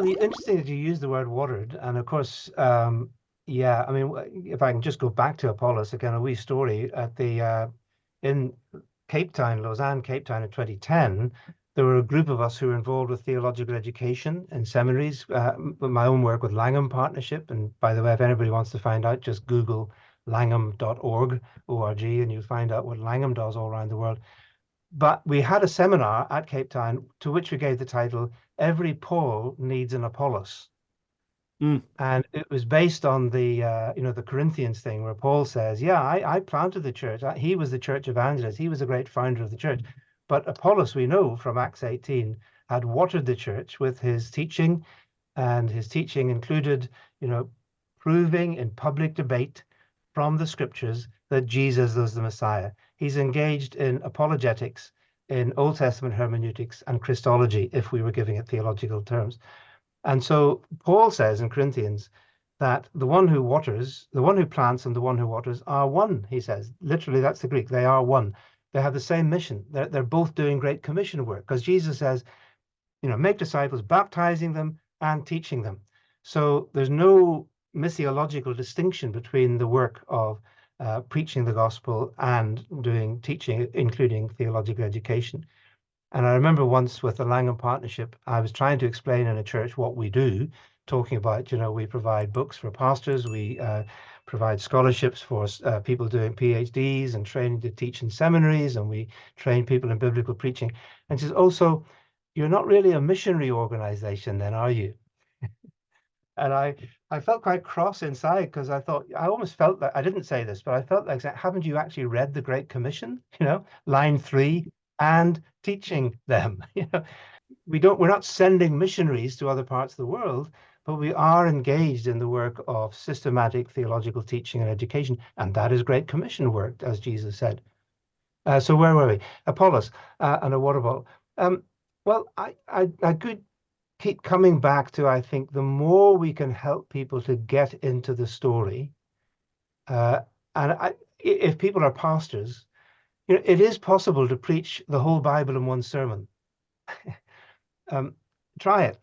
Well, interesting that you use the word watered. And of course, yeah, I mean, if I can just go back to Apollos again, a wee story at the in Cape Town, Lausanne, Cape Town in 2010, there were a group of us who were involved with theological education in seminaries, my own work with Langham Partnership. And by the way, if anybody wants to find out, just Google langham.org, O-R-G, and you'll find out what Langham does all around the world. But we had a seminar at Cape Town to which we gave the title, Every Paul Needs an Apollos. And it was based on the the Corinthians thing where Paul says, yeah, I planted the church. He was the church evangelist. He was a great founder of the church. But Apollos, we know from Acts 18, had watered the church with his teaching, and his teaching included, proving in public debate from the scriptures that Jesus was the Messiah. He's engaged in apologetics, in Old Testament hermeneutics and Christology, if we were giving it theological terms. And so Paul says in Corinthians that the one who waters, the one who plants and the one who waters are one, he says. Literally, that's the Greek. They are one. They have the same mission. They're both doing Great Commission work, because Jesus says, make disciples, baptizing them and teaching them. So there's no missiological distinction between the work of preaching the gospel and doing teaching, including theological education. And I remember once with the Langham Partnership, I was trying to explain in a church what we do, talking about, we provide books for pastors, we provide scholarships for people doing PhDs and training to teach in seminaries, and we train people in biblical preaching. And she says, also, you're not really a missionary organization then, are you? And I felt quite cross inside, because I thought, I almost felt that, I didn't say this, but I felt like, haven't you actually read the Great Commission? Line 3, and teaching them. We're not sending missionaries to other parts of the world, but we are engaged in the work of systematic theological teaching and education, and that is Great Commission work, as Jesus said. So where were we? Apollos and a water bottle. Well, I could keep coming back to, I think, the more we can help people to get into the story, if people are pastors, it is possible to preach the whole Bible in one sermon. Try it.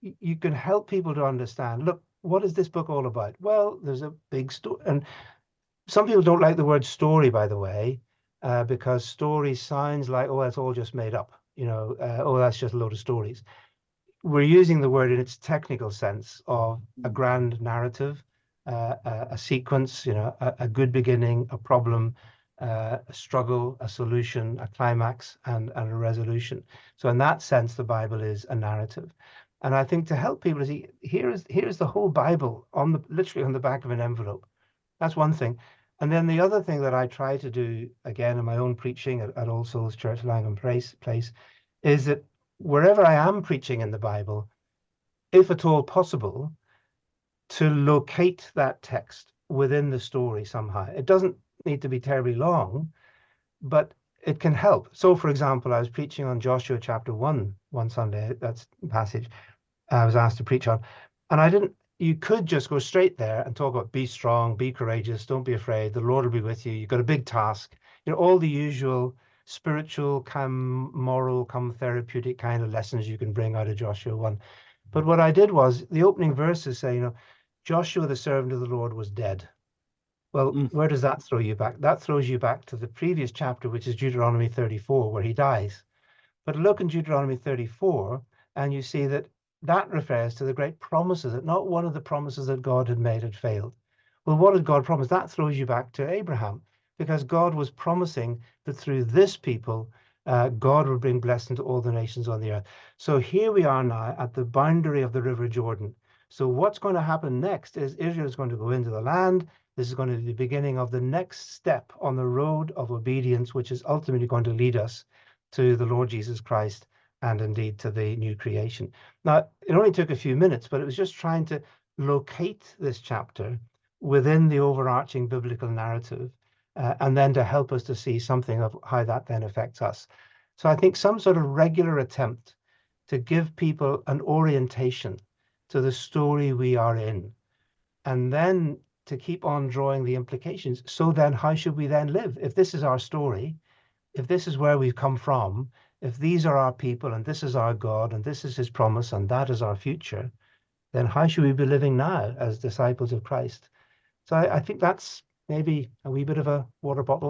You can help people to understand, look, what is this book all about? Well, there's a big story. And some people don't like the word story, by the way, because story sounds like, oh, it's all just made up. Oh, that's just a load of stories. We're using the word in its technical sense of a grand narrative, a sequence, a good beginning, a problem, a struggle, a solution, a climax, and a resolution. So in that sense, the Bible is a narrative. And I think to help people, see, here's the whole Bible literally on the back of an envelope. That's one thing. And then the other thing that I try to do, again, in my own preaching at All Souls Church, Langham Place, is that wherever I am preaching in the Bible, if at all possible, to locate that text within the story somehow. It doesn't need to be terribly long, but it can help. So, for example, I was preaching on Joshua chapter 1 one Sunday. That's the passage I was asked to preach on. And you could just go straight there and talk about be strong, be courageous, don't be afraid, the Lord will be with you, you've got a big task, all the usual spiritual, moral, therapeutic kind of lessons you can bring out of Joshua 1. But what I did was, the opening verses say, Joshua, the servant of the Lord, was dead. Well, where does that throw you back? That throws you back to the previous chapter, which is Deuteronomy 34, where he dies. But look in Deuteronomy 34, and you see that refers to the great promises, that not one of the promises that God had made had failed. Well, what did God promise? That throws you back to Abraham, because God was promising that through this people, God would bring blessing to all the nations on the earth. So here we are now at the boundary of the River Jordan. So what's going to happen next is Israel is going to go into the land. This is going to be the beginning of the next step on the road of obedience, which is ultimately going to lead us to the Lord Jesus Christ and indeed to the new creation. Now, it only took a few minutes, but it was just trying to locate this chapter within the overarching biblical narrative, and then to help us to see something of how that then affects us. So I think some sort of regular attempt to give people an orientation to the story we are in, and then to keep on drawing the implications. So then how should we then live? If this is our story, if this is where we've come from, if these are our people and this is our God and this is his promise and that is our future, then how should we be living now as disciples of Christ? So I think that's maybe a wee bit of a water bottle